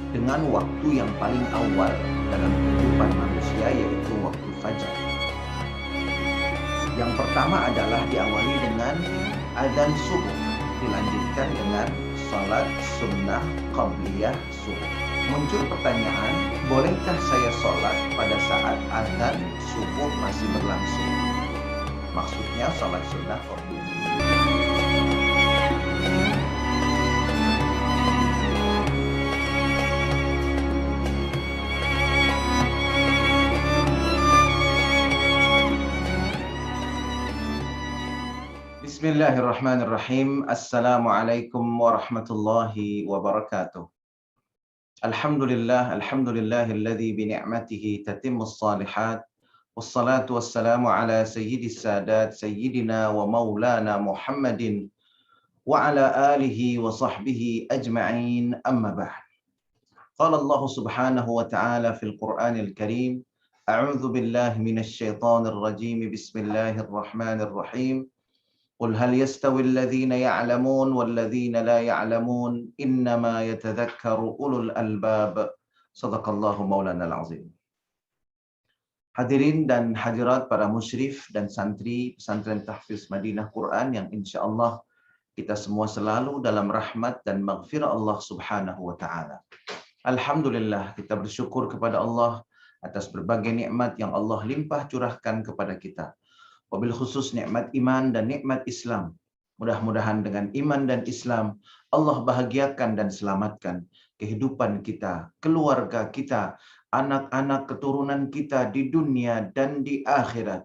dengan waktu yang paling awal dalam kehidupan manusia, yaitu waktu fajar. Yang pertama adalah diawali dengan adzan subuh, dilanjutkan dengan salat sunnah qabliyah subuh. Muncul pertanyaan, bolehkah saya sholat pada saat adzan subuh masih berlangsung? Maksudnya sholat sunnah qabliyah. Bismillahirrahmanirrahim. Assalamualaikum warahmatullahi wabarakatuh. Alhamdulillahilladzi bi ni'matihi tatimmus shalihat. Wassalatu wassalamu ala sayyidis sadat sayyidina wa maulana Muhammadin wa ala alihi wa sahbihi ajma'in, amma ba'd. Qala Allah subhanahu wa ta'ala fil Qur'anil Karim, a'udzu billahi minasy syaithanir rajim. Bismillahirrahmanirrahim. قل هل يستوي الذين يعلمون والذين لا يعلمون إنما يتذكر أولو الألباب. Sadaqallahu maulana al-azim. Hadirin dan hadirat para musyrif dan santri pesantren Tahfiz Madinah Quran yang insya Allah kita semua selalu dalam rahmat dan maghfirah Allah subhanahu wa ta'ala. Alhamdulillah, kita bersyukur kepada Allah atas berbagai nikmat yang Allah limpah curahkan kepada kita. Wabil khusus nikmat iman dan nikmat Islam. Mudah-mudahan dengan iman dan Islam Allah bahagiakan dan selamatkan kehidupan kita, keluarga kita, anak-anak keturunan kita di dunia dan di akhirat.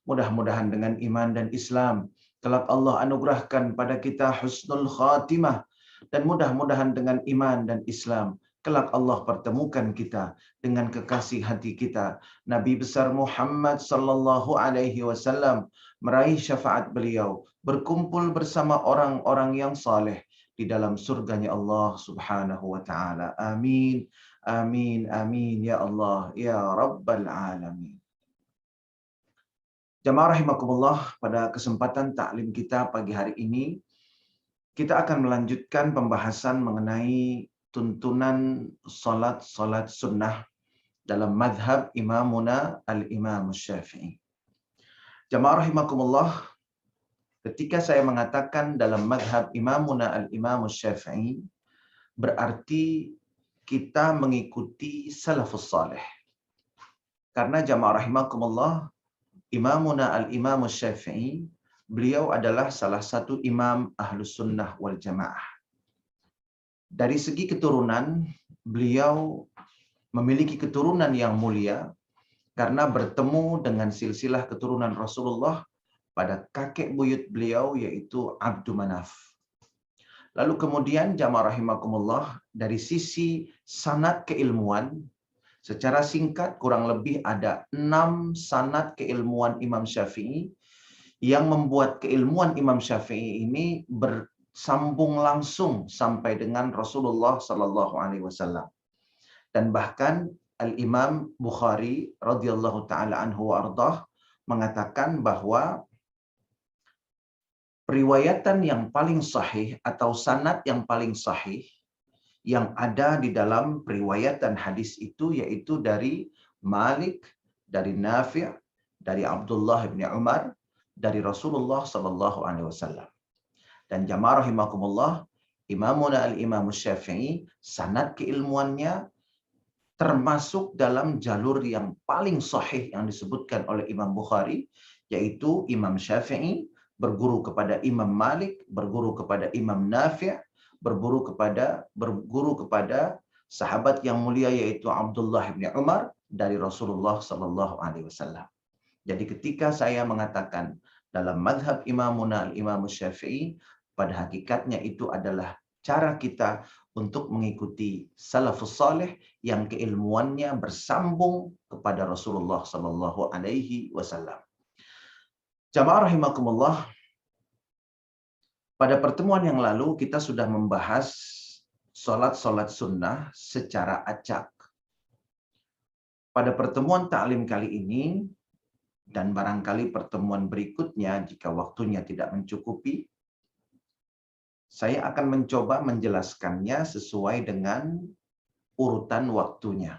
Mudah-mudahan dengan iman dan Islam kelak Allah anugerahkan pada kita husnul khatimah, dan mudah-mudahan dengan iman dan Islam kelak Allah pertemukan kita dengan kekasih hati kita, Nabi besar Muhammad sallallahu alaihi wasallam, meraih syafaat beliau, berkumpul bersama orang-orang yang saleh di dalam surganya Allah subhanahu wa ta'ala. Amin, amin, amin, ya Allah, ya Rabbal Alamin. Jamaah rahimakumullah, pada kesempatan taklim kita pagi hari ini, kita akan melanjutkan pembahasan mengenai tuntunan salat sunnah dalam madhab imamuna al-imam Syafi'i. Jamaah rahimakumullah, ketika saya mengatakan dalam madhab imamuna al-imam Syafi'i, berarti kita mengikuti salafus salih. Karena jamaah rahimakumullah, imamuna al-imam Syafi'i, beliau adalah salah satu imam ahlus sunnah wal jamaah. Dari segi keturunan, beliau memiliki keturunan yang mulia karena bertemu dengan silsilah keturunan Rasulullah pada kakek buyut beliau, yaitu Abdu Manaf. Lalu kemudian jamaah rahimakumullah, dari sisi sanad keilmuan, secara singkat kurang lebih ada 6 sanad keilmuan Imam Syafi'i yang membuat keilmuan Imam Syafi'i ini bersambung langsung sampai dengan Rasulullah sallallahu alaihi wasallam. Dan bahkan Al-Imam Bukhari radhiyallahu taala anhu wa ardhah mengatakan bahwa periwayatan yang paling sahih atau sanad yang paling sahih yang ada di dalam periwayatan hadis itu yaitu dari Malik, dari Nafi', dari Abdullah bin Umar, dari Rasulullah sallallahu alaihi wasallam. Dan jamaah rahimakumullah, imamuna al-imam Syafi'i, sanad keilmuannya termasuk dalam jalur yang paling sahih yang disebutkan oleh Imam Bukhari, yaitu Imam Syafi'i berguru kepada Imam Malik, berguru kepada Imam Nafi', berguru kepada sahabat yang mulia yaitu Abdullah bin Umar dari Rasulullah sallallahu alaihi wasallam. Jadi ketika saya mengatakan dalam madhab imamuna al-imam Syafi'i, pada hakikatnya itu adalah cara kita untuk mengikuti salafus salih yang keilmuannya bersambung kepada Rasulullah sallallahu alaihi wasallam. Jamaah rahimakumullah, pada pertemuan yang lalu kita sudah membahas salat sunnah secara acak. Pada pertemuan taklim kali ini dan barangkali pertemuan berikutnya jika waktunya tidak mencukupi, saya akan mencoba menjelaskannya sesuai dengan urutan waktunya.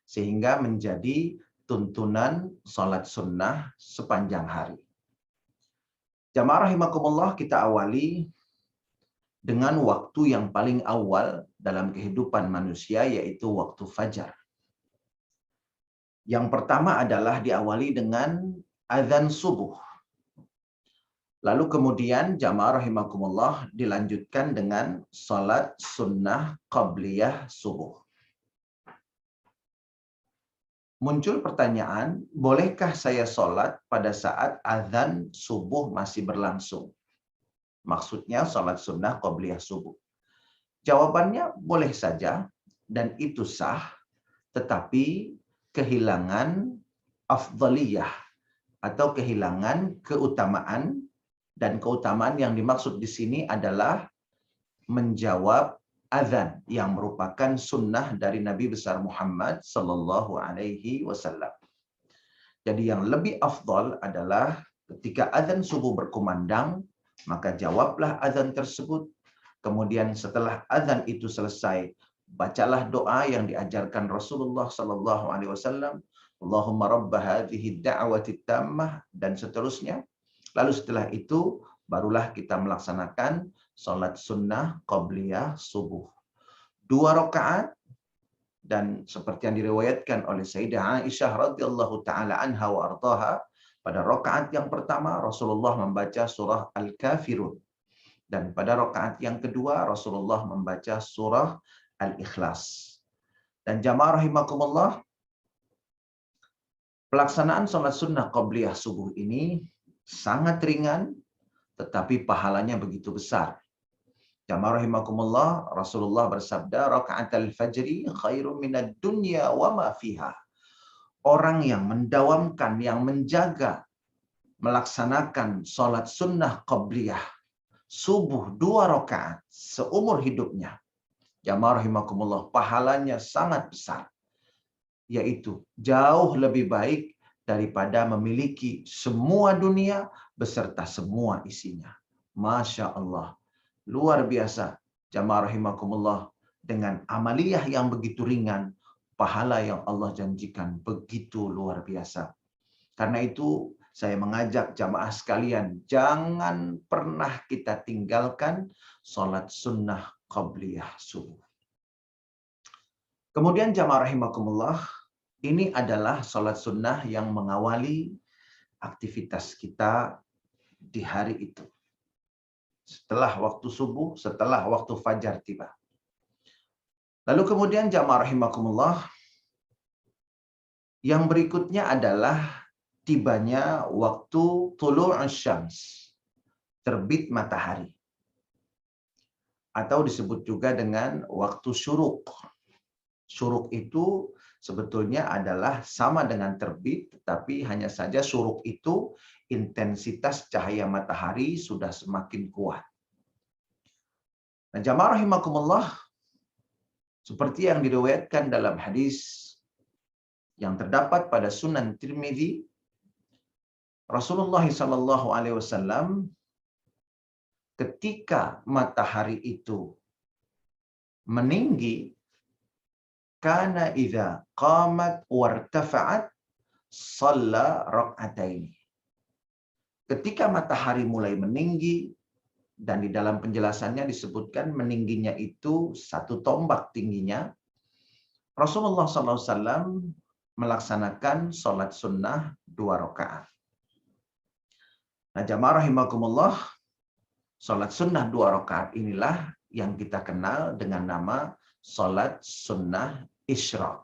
Sehingga menjadi tuntunan sholat sunnah sepanjang hari. Jamaah rahimakumullah, kita awali dengan waktu yang paling awal dalam kehidupan manusia, yaitu waktu fajar. Yang pertama adalah diawali dengan azan subuh. Lalu kemudian jamaah rahimakumullah dilanjutkan dengan salat sunnah qabliyah subuh. Muncul pertanyaan, bolehkah saya sholat pada saat azan subuh masih berlangsung? Maksudnya sholat sunnah qabliyah subuh. Jawabannya boleh saja dan itu sah, tetapi kehilangan afdaliyah atau kehilangan keutamaan, dan keutamaan yang dimaksud di sini adalah menjawab azan yang merupakan sunnah dari Nabi besar Muhammad Sallallahu Alaihi Wasallam. Jadi yang lebih afdal adalah ketika azan subuh berkumandang, maka jawablah azan tersebut. Kemudian setelah azan itu selesai, bacalah doa yang diajarkan Rasulullah Sallallahu Alaihi Wasallam, Allahumma rabba hadhihi da'wati tammah, dan seterusnya. Lalu setelah itu barulah kita melaksanakan salat sunnah qabliyah subuh. 2 rakaat, dan seperti yang diriwayatkan oleh Sayyidah Aisyah radhiyallahu taala anha wa ardhaha, pada rakaat yang pertama Rasulullah membaca surah Al-Kafirun, dan pada rakaat yang kedua Rasulullah membaca surah Al-Ikhlas. Dan jamaah rahimakumullah, pelaksanaan salat sunnah qabliyah subuh ini sangat ringan, tetapi pahalanya begitu besar. Jamaah rahimakumullah, Rasulullah bersabda, raka'atul fajri khairum minad dunya wa ma fiha. Orang yang mendawamkan, yang menjaga, melaksanakan salat sunnah qabliyah subuh 2 rakaat seumur hidupnya, jamaah rahimakumullah, pahalanya sangat besar. Yaitu jauh lebih baik daripada memiliki semua dunia beserta semua isinya. Masya Allah. Luar biasa, jamaah rahimakumullah, dengan amaliyah yang begitu ringan, pahala yang Allah janjikan begitu luar biasa. Karena itu saya mengajak jamaah sekalian, jangan pernah kita tinggalkan salat sunnah qabliyah subuh. Kemudian jamaah rahimakumullah, ini adalah salat sunnah yang mengawali aktivitas kita di hari itu. Setelah waktu subuh, setelah waktu fajar tiba. Lalu kemudian jamaah rahimakumullah, yang berikutnya adalah tibanya waktu tulu'us syams, terbit matahari. Atau disebut juga dengan waktu syuruk. Syuruk itu sebetulnya adalah sama dengan terbit, tetapi hanya saja syuruk itu intensitas cahaya matahari sudah semakin kuat. Nah, jamaah rahimakumullah, seperti yang diriwayatkan dalam hadis yang terdapat pada Sunan Tirmidzi, Rasulullah SAW ketika matahari itu meninggi, kana idza qamat wartafa'at shalla rak'ataini. Ketika matahari mulai meninggi, dan di dalam penjelasannya disebutkan meningginya itu 1 tombak tingginya, Rasulullah SAW melaksanakan sholat sunnah 2 rakaat. Nah, jamaah rahimakumullah, sholat sunnah 2 rakaat inilah yang kita kenal dengan nama sholat sunnah isyraq.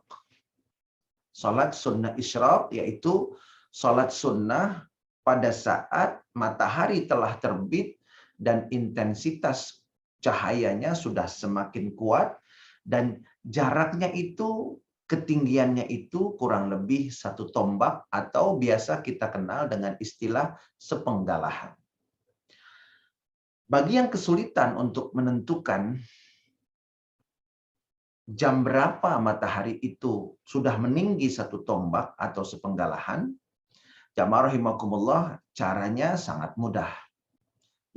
Sholat sunnah isyraq yaitu sholat sunnah pada saat matahari telah terbit dan intensitas cahayanya sudah semakin kuat, dan jaraknya itu, ketinggiannya itu kurang lebih 1 tombak atau biasa kita kenal dengan istilah sepenggalahan. Bagi yang kesulitan untuk menentukan jam berapa matahari itu sudah meninggi 1 tombak atau sepenggalahan, jamaah rahimakumullah, caranya sangat mudah.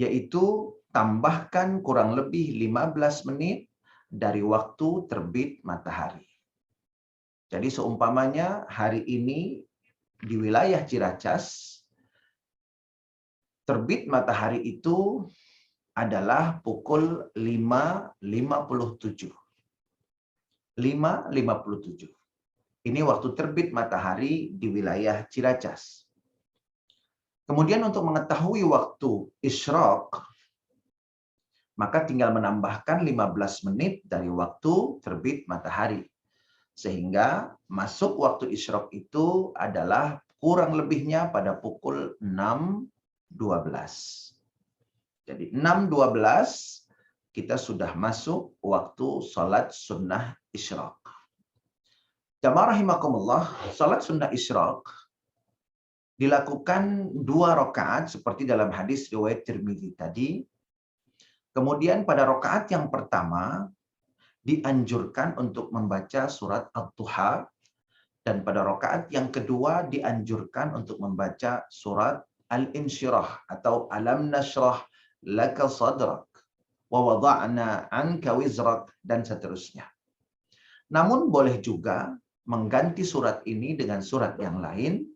Yaitu tambahkan kurang lebih 15 menit dari waktu terbit matahari. Jadi seumpamanya hari ini di wilayah Ciracas, terbit matahari itu adalah pukul 5.57. 5.57. Ini waktu terbit matahari di wilayah Ciracas. Kemudian untuk mengetahui waktu isyraq, maka tinggal menambahkan 15 menit dari waktu terbit matahari. Sehingga masuk waktu isyraq itu adalah kurang lebihnya pada pukul 6.12. Jadi 6.12 kita sudah masuk waktu salat sunnah isyraq. Jamaah rahimakumullah, salat sunnah isyraq dilakukan 2 rakaat seperti dalam hadis riwayat Tirmidzi tadi. Kemudian pada rakaat yang pertama dianjurkan untuk membaca surat At-Duha, dan pada rakaat yang kedua dianjurkan untuk membaca surat Al-Insyirah atau Alam Nashrah Laka Sadrak wa wada'na anka wizrak, dan seterusnya. Namun boleh juga mengganti surat ini dengan surat yang lain,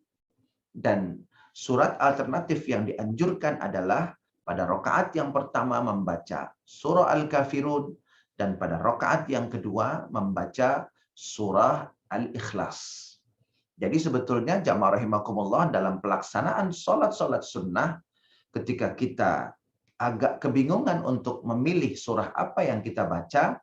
dan surat alternatif yang dianjurkan adalah pada rakaat yang pertama membaca surah Al-Kafirun, dan pada rakaat yang kedua membaca surah Al-Ikhlas. Jadi sebetulnya jamaah rahimakumullah, dalam pelaksanaan sholat-sholat sunnah, ketika kita agak kebingungan untuk memilih surah apa yang kita baca,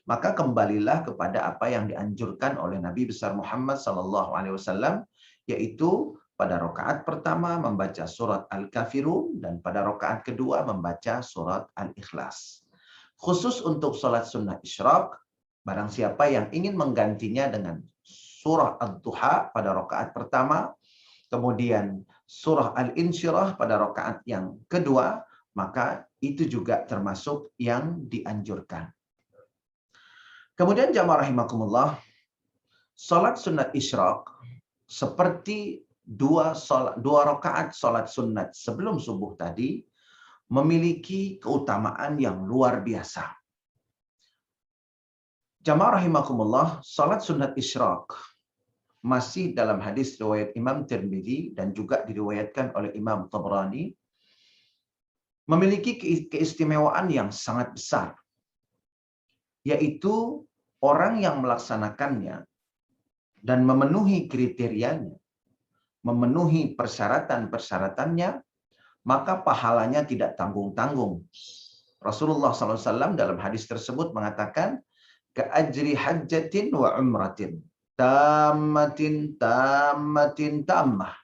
maka kembalilah kepada apa yang dianjurkan oleh Nabi besar Muhammad SAW, yaitu pada rakaat pertama membaca surat Al-Kafirun, dan pada rakaat kedua membaca surat Al-Ikhlas. Khusus untuk sholat sunnah isyraq, barang siapa yang ingin menggantinya dengan surah Ad-Duha pada rakaat pertama, kemudian surah Al-Insyirah pada rakaat yang kedua, maka itu juga termasuk yang dianjurkan. Kemudian jamaah rahimakumullah, salat sunat isyraq seperti dua rakaat salat sunat sebelum subuh tadi memiliki keutamaan yang luar biasa. Jamaah rahimakumullah, salat sunat isyraq masih dalam hadis riwayat Imam Tirmidzi dan juga diriwayatkan oleh Imam Tabrani, memiliki keistimewaan yang sangat besar, yaitu orang yang melaksanakannya dan memenuhi kriterianya, memenuhi persyaratan-persyaratannya, maka pahalanya tidak tanggung-tanggung. Rasulullah SAW dalam hadis tersebut mengatakan, "Ka'ajri hajjatin wa umratin, tammatin tammah."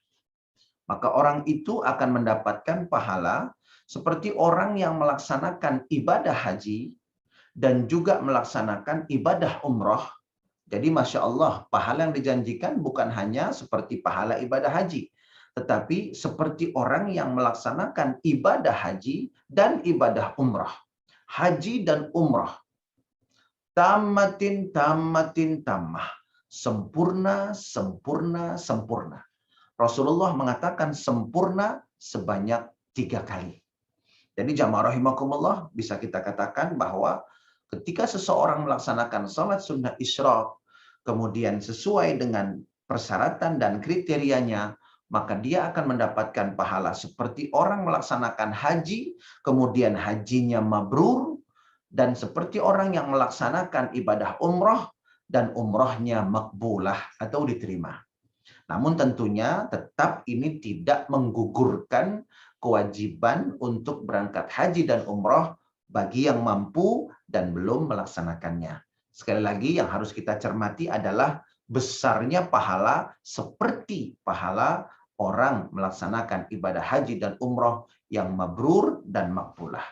Maka orang itu akan mendapatkan pahala seperti orang yang melaksanakan ibadah haji dan juga melaksanakan ibadah umroh. Jadi Masya Allah, pahala yang dijanjikan bukan hanya seperti pahala ibadah haji, tetapi seperti orang yang melaksanakan ibadah haji dan ibadah umroh. Haji dan umroh. Tammatin tammah. Sempurna, sempurna, sempurna. Rasulullah mengatakan sempurna sebanyak 3 kali. Jadi jamaah rahimakumullah, bisa kita katakan bahwa ketika seseorang melaksanakan salat sunnah isyraq, kemudian sesuai dengan persyaratan dan kriterianya, maka dia akan mendapatkan pahala seperti orang melaksanakan haji, kemudian hajinya mabrur, dan seperti orang yang melaksanakan ibadah umroh, dan umrohnya makbulah atau diterima. Namun tentunya tetap ini tidak menggugurkan kewajiban untuk berangkat haji dan umroh bagi yang mampu dan belum melaksanakannya. Sekali lagi yang harus kita cermati adalah besarnya pahala seperti pahala orang melaksanakan ibadah haji dan umroh yang mabrur dan makbulah.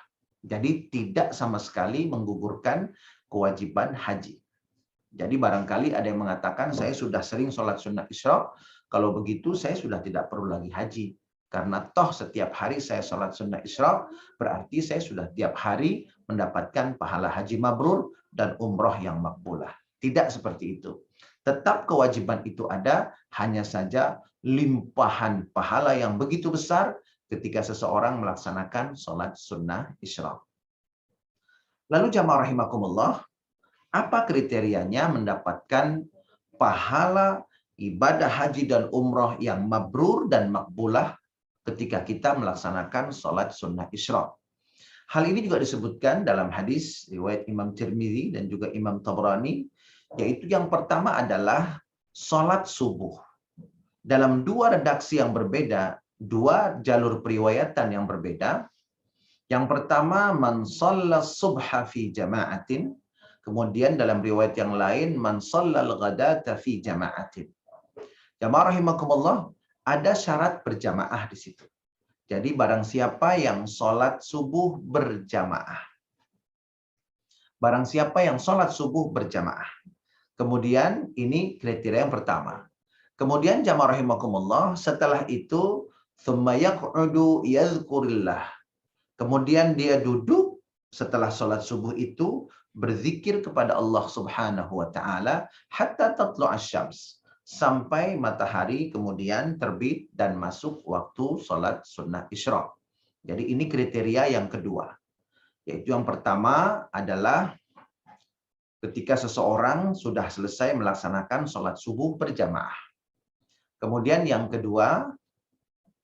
Jadi tidak sama sekali menggugurkan kewajiban haji. Jadi barangkali ada yang mengatakan, saya sudah sering sholat sunnah isyraq, kalau begitu saya sudah tidak perlu lagi haji. Karena toh setiap hari saya sholat sunnah isyraq, berarti saya sudah tiap hari mendapatkan pahala haji mabrur dan umroh yang makbulah. Tidak seperti itu. Tetap kewajiban itu ada, hanya saja limpahan pahala yang begitu besar ketika seseorang melaksanakan sholat sunnah isyraq. Lalu jamaah rahimakumullah, Apa kriterianya mendapatkan pahala ibadah haji dan umroh yang mabrur dan makbulah ketika kita melaksanakan sholat sunnah isyraq? Hal ini juga disebutkan dalam hadis riwayat Imam Tirmidzi dan juga Imam Tabrani, yaitu yang pertama adalah sholat subuh. Dalam dua redaksi yang berbeda, dua jalur periwayatan yang berbeda. Yang pertama, man shalla subha fi jama'atin. Kemudian dalam riwayat yang lain, man shallal ghadata fi jama'atin. Jamaah rahimakumullah, ada syarat berjamaah di situ. Jadi barang siapa yang sholat subuh berjamaah. Barang siapa yang sholat subuh berjamaah. Kemudian ini kriteria yang pertama. Kemudian jamaah rahimakumullah, setelah itu thumma yaq'udu yadhkurillah. Kemudian dia duduk setelah sholat subuh itu berzikir kepada Allah Subhanahu wa taala hatta tatlu'asy syams, sampai matahari kemudian terbit dan masuk waktu sholat sunnah isyraq. Jadi ini kriteria yang kedua. Yaitu yang pertama adalah ketika seseorang sudah selesai melaksanakan sholat subuh berjamaah. Kemudian yang kedua,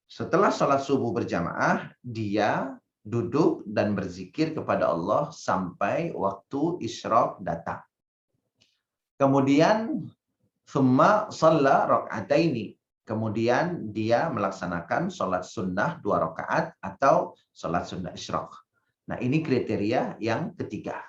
setelah sholat subuh berjamaah, dia duduk dan berzikir kepada Allah sampai waktu isyraq datang. Kemudian thumma shalla raka'ataini. Kemudian dia melaksanakan sholat sunnah 2 rakaat atau sholat sunnah isyraq. Nah, ini kriteria yang ketiga.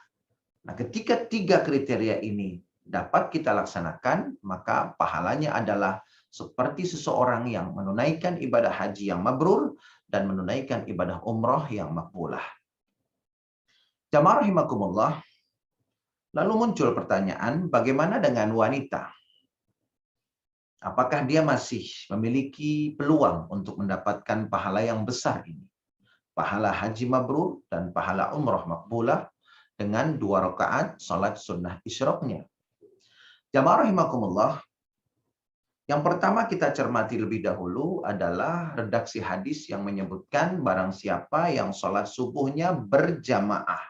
Nah, ketika 3 kriteria ini dapat kita laksanakan, maka pahalanya adalah seperti seseorang yang menunaikan ibadah haji yang mabrur dan menunaikan ibadah umroh yang makbulah. Jamaah rahimakumullah, lalu muncul pertanyaan, bagaimana dengan wanita? Apakah dia masih memiliki peluang untuk mendapatkan pahala yang besar ini? Pahala haji mabrur dan pahala umroh makbulah dengan 2 rakaat salat sunnah isyraqnya. Jamaah rahimakumullah, yang pertama kita cermati lebih dahulu adalah redaksi hadis yang menyebutkan barang siapa yang sholat subuhnya berjamaah.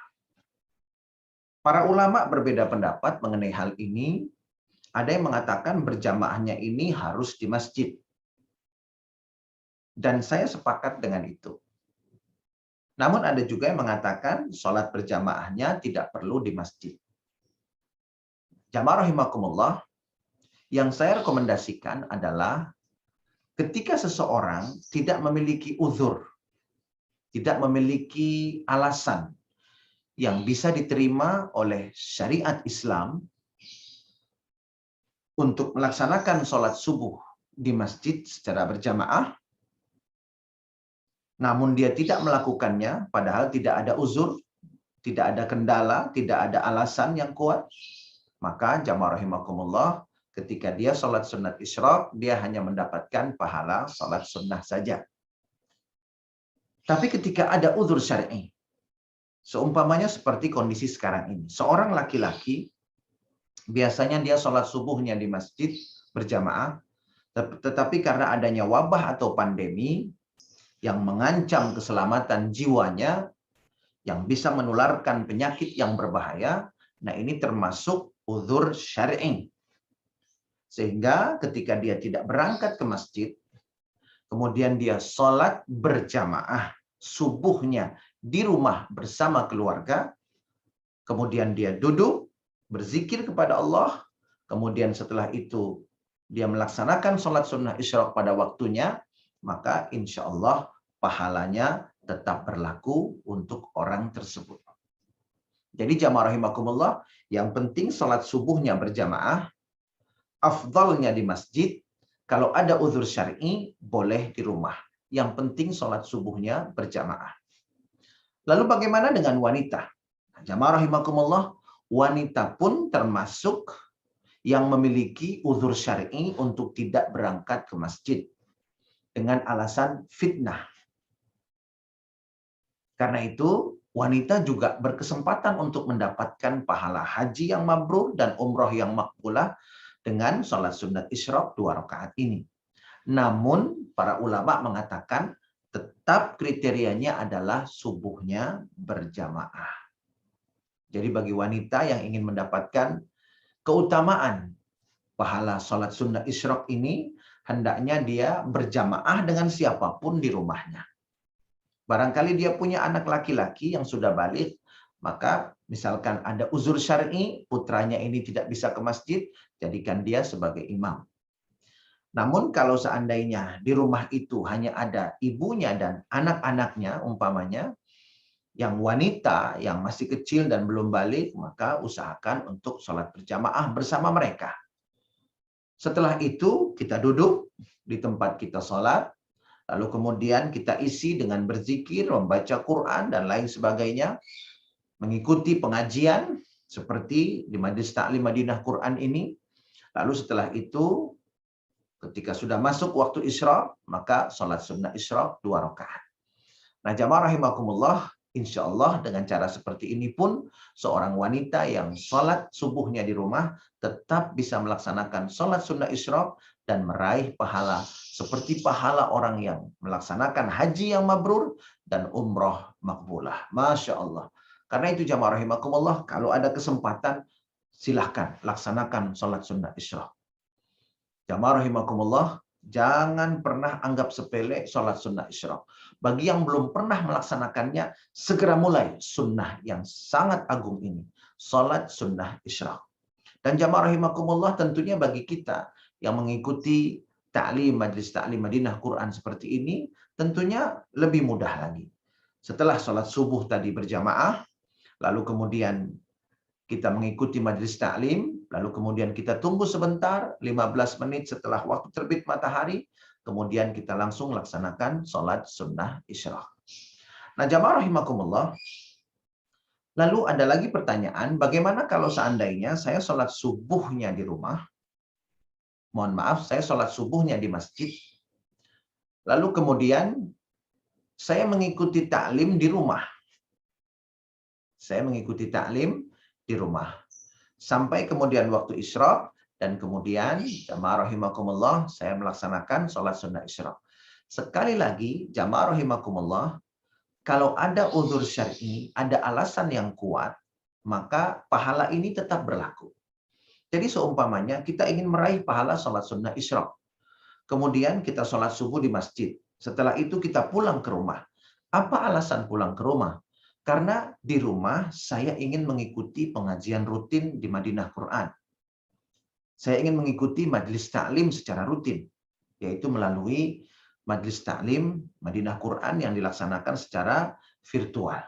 Para ulama berbeda pendapat mengenai hal ini. Ada yang mengatakan berjamaahnya ini harus di masjid. Dan saya sepakat dengan itu. Namun ada juga yang mengatakan sholat berjamaahnya tidak perlu di masjid. Jamaah rahimakumullah, yang saya rekomendasikan adalah ketika seseorang tidak memiliki uzur, tidak memiliki alasan yang bisa diterima oleh syariat Islam untuk melaksanakan sholat subuh di masjid secara berjamaah, namun dia tidak melakukannya, padahal tidak ada uzur, tidak ada kendala, tidak ada alasan yang kuat, maka jamaah rahimakumullah, ketika dia sholat sunat isyraq, dia hanya mendapatkan pahala sholat sunnah saja. Tapi ketika ada uzur syar'i, seumpamanya seperti kondisi sekarang ini, seorang laki-laki, biasanya dia sholat subuhnya di masjid berjamaah, tetapi karena adanya wabah atau pandemi yang mengancam keselamatan jiwanya, yang bisa menularkan penyakit yang berbahaya, nah ini termasuk uzur syar'i. Sehingga ketika dia tidak berangkat ke masjid, kemudian dia sholat berjamaah subuhnya di rumah bersama keluarga, kemudian dia duduk, berzikir kepada Allah, kemudian setelah itu dia melaksanakan sholat sunnah isyraq pada waktunya, maka insya Allah pahalanya tetap berlaku untuk orang tersebut. Jadi jamaah rahimakumullah, yang penting sholat subuhnya berjamaah, afdalnya di masjid, kalau ada uzur syar'i boleh di rumah. Yang penting sholat subuhnya berjamaah. Lalu bagaimana dengan wanita? Jamaah rahimakumullah, wanita pun termasuk yang memiliki uzur syar'i untuk tidak berangkat ke masjid dengan alasan fitnah. Karena itu, wanita juga berkesempatan untuk mendapatkan pahala haji yang mabrur dan umroh yang makbulah dengan sholat sunat isyraq 2 rakaat ini. Namun, para ulama mengatakan tetap kriterianya adalah subuhnya berjamaah. Jadi bagi wanita yang ingin mendapatkan keutamaan pahala sholat sunnah isyraq ini, hendaknya dia berjamaah dengan siapapun di rumahnya. Barangkali dia punya anak laki-laki yang sudah balik, maka misalkan ada uzur syar'i, putranya ini tidak bisa ke masjid, jadikan dia sebagai imam. Namun kalau seandainya di rumah itu hanya ada ibunya dan anak-anaknya umpamanya, yang wanita yang masih kecil dan belum balik, maka usahakan untuk sholat berjamaah bersama mereka. Setelah itu kita duduk di tempat kita sholat, lalu kemudian kita isi dengan berzikir, membaca Quran, dan lain sebagainya. Mengikuti pengajian seperti di Majelis Ta'lim Madinah Quran ini. Lalu setelah itu, ketika sudah masuk waktu isyraq, maka sholat sunnah isyraq 2 rakaat. Nah, jamaah rahimakumullah, insya Allah dengan cara seperti ini pun, seorang wanita yang sholat subuhnya di rumah tetap bisa melaksanakan sholat sunnah isyraq dan meraih pahala seperti pahala orang yang melaksanakan haji yang mabrur dan umroh makbulah. Masya Allah. Karena itu jamaah rahimakumullah, kalau ada kesempatan, silahkan laksanakan sholat sunnah isyraq. Jamaah rahimakumullah, jangan pernah anggap sepele sholat sunnah isyraq. Bagi yang belum pernah melaksanakannya, segera mulai sunnah yang sangat agung ini. Sholat sunnah isyraq. Dan jamaah rahimakumullah, tentunya bagi kita yang mengikuti ta'lim, Majelis Ta'lim Madinah Quran seperti ini, tentunya lebih mudah lagi. Setelah sholat subuh tadi berjamaah, lalu kemudian kita mengikuti majelis taklim, lalu kemudian kita tunggu sebentar, 15 menit setelah waktu terbit matahari, kemudian kita langsung laksanakan sholat sunnah isyraq. Nah, jamaah rahimakumullah, lalu ada lagi pertanyaan, bagaimana kalau seandainya saya sholat subuhnya di rumah, mohon maaf, saya sholat subuhnya di masjid, lalu kemudian saya mengikuti taklim di rumah. Saya mengikuti taklim di rumah. Sampai kemudian waktu isyraq, dan kemudian jamaah rahimakumullah, saya melaksanakan sholat sunnah isyraq. Sekali lagi, jamaah rahimakumullah, kalau ada uzur syar'i, ada alasan yang kuat, maka pahala ini tetap berlaku. Jadi seumpamanya kita ingin meraih pahala sholat sunnah isyraq. Kemudian kita sholat subuh di masjid. Setelah itu kita pulang ke rumah. Apa alasan pulang ke rumah? Karena di rumah saya ingin mengikuti pengajian rutin di Madinah Quran. Saya ingin mengikuti majelis taklim secara rutin, yaitu melalui majelis taklim Madinah Quran yang dilaksanakan secara virtual.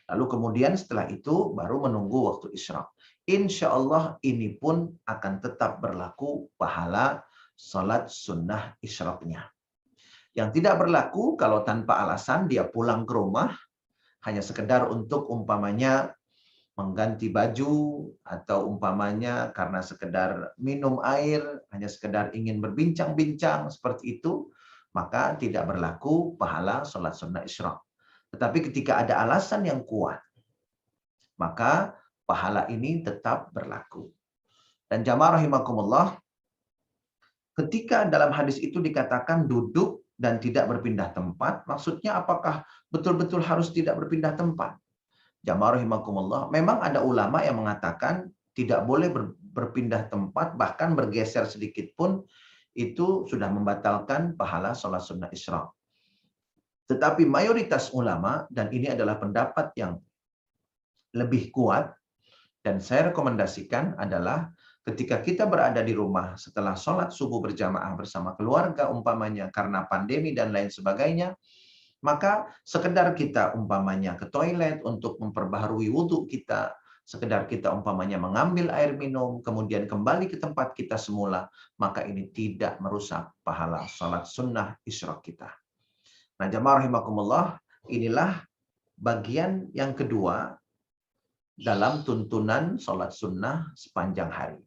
Lalu kemudian setelah itu baru menunggu waktu isyraq. Insya Allah ini pun akan tetap berlaku pahala sholat sunnah isyraqnya. Yang tidak berlaku kalau tanpa alasan dia pulang ke rumah, hanya sekedar untuk umpamanya mengganti baju, atau umpamanya karena sekedar minum air, hanya sekedar ingin berbincang-bincang seperti itu, maka tidak berlaku pahala sholat sunnah isyraq. Tetapi ketika ada alasan yang kuat, maka pahala ini tetap berlaku. Dan jamaah rahimakumullah, ketika dalam hadis itu dikatakan duduk dan tidak berpindah tempat, maksudnya apakah betul-betul harus tidak berpindah tempat? Jamaah rahimakumullah, memang ada ulama yang mengatakan tidak boleh berpindah tempat, bahkan bergeser sedikit pun itu sudah membatalkan pahala sholat sunnah isyraq. Tetapi mayoritas ulama, dan ini adalah pendapat yang lebih kuat, dan saya rekomendasikan adalah ketika kita berada di rumah setelah sholat subuh berjamaah bersama keluarga umpamanya karena pandemi dan lain sebagainya, maka sekedar kita umpamanya ke toilet untuk memperbaharui wudhu kita, sekedar kita umpamanya mengambil air minum, kemudian kembali ke tempat kita semula, maka ini tidak merusak pahala sholat sunnah isyraq kita. Nah, jamaah rahimakumullah, inilah bagian yang kedua dalam tuntunan sholat sunnah sepanjang hari.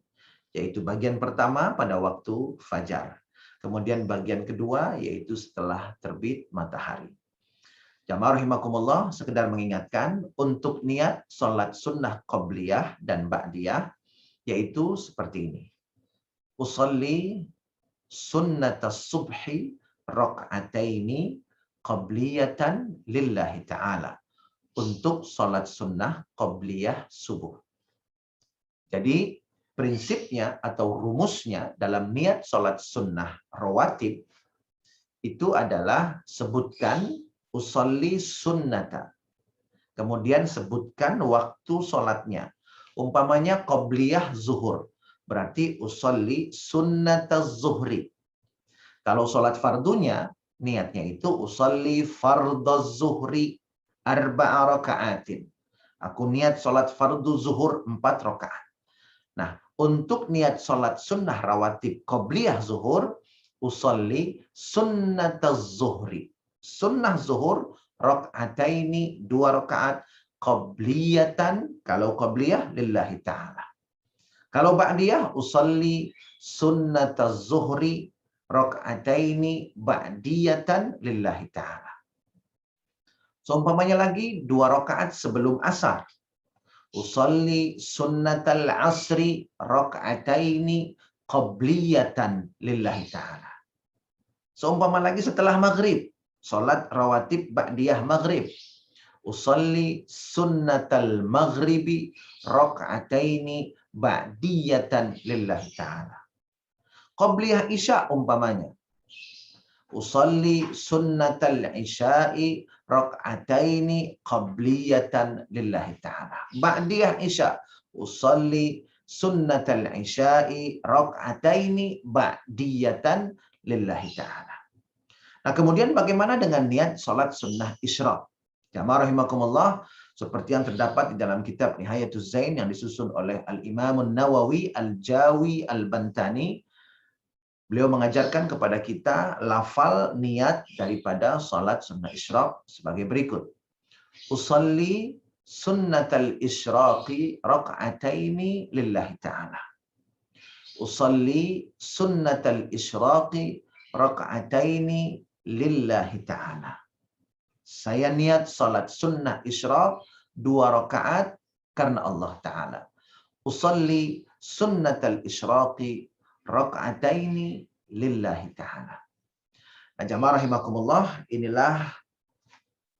Yaitu bagian pertama pada waktu fajar. Kemudian bagian kedua yaitu setelah terbit matahari. Jamaah rahimakumullah, sekedar mengingatkan untuk niat sholat sunnah qobliyah dan ba'diyah, yaitu seperti ini. Usolli sunnatas subhi raq'ataini qabliyatan lillahi ta'ala. untuk sholat sunnah qobliyah subuh. Jadi prinsipnya atau rumusnya dalam niat sholat sunnah rawatib itu adalah sebutkan usolli sunnata. Kemudian sebutkan waktu sholatnya. Umpamanya qobliyah zuhur. Berarti usolli sunnataz zuhri. Kalau sholat fardunya, niatnya itu usolli fardaz zuhri arba'a raka'atin. Aku niat sholat fardu zuhur 4 rakaat. Nah, untuk niat sholat sunnah rawatib qobliyah zuhur, usolli sunnataz zuhri. Sunnah zuhur rakaataini 2 rakaat qobliyatan, kalau qobliyah lillahi ta'ala. Kalau ba'diyah usolli sunnataz zuhri rakaataini ba'diyatan lillahi ta'ala. Seumpamanya lagi 2 rakaat sebelum asar. Usolli sunnatal asri rakaataini qabliyatan lillahi ta'ala. Seumpama lagi setelah maghrib, salat rawatib ba'diyah maghrib. Usolli sunnatal maghribi rakaataini ba'diyatan lillahi ta'ala. Qabliyah isya umpamanya. Usolli sunnatal isya'i rak'ataini qabliyatan lillahi ta'ala. Ba'diyah isya. Usolli sunnatal isya'i rak'ataini ba'diyatan lillahi ta'ala. Nah, kemudian bagaimana dengan niat salat sunnah isyraq? Jamaah rahimakumullah, seperti yang terdapat di dalam kitab Nihayatuz Zain yang disusun oleh Al-Imam Nawawi Al-Jawi Al-Bantani. Beliau mengajarkan kepada kita lafal niat daripada salat sunnah isyraq sebagai berikut. Usalli sunnatal isyraqi rak'ataini lillahi ta'ala. Usalli sunnatal isyraqi rak'ataini lillahi ta'ala. Saya niat salat sunnah isyraq 2 rakaat karena Allah Ta'ala. Usalli sunnatal isyraqi rak'ataini lillahi ta'ala. Nah, jamaah rahimakumullah, inilah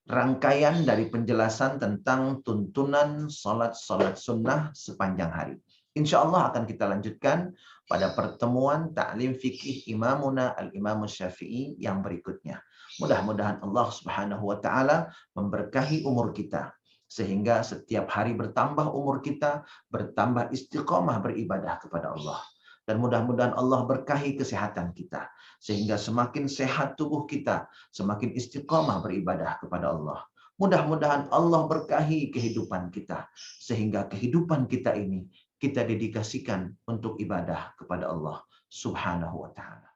rangkaian dari penjelasan tentang tuntunan salat-salat sunnah sepanjang hari. Insya Allah akan kita lanjutkan pada pertemuan ta'lim fikih Imamuna Al-Imam Syafi'i yang berikutnya. Mudah-mudahan Allah Subhanahu wa taala memberkahi umur kita sehingga setiap hari bertambah umur kita, bertambah istiqomah beribadah kepada Allah. Dan mudah-mudahan Allah berkahi kesehatan kita sehingga semakin sehat tubuh kita, semakin istiqomah beribadah kepada Allah. Mudah-mudahan Allah berkahi kehidupan kita sehingga kehidupan kita ini kita dedikasikan untuk ibadah kepada Allah Subhanahu wa taala.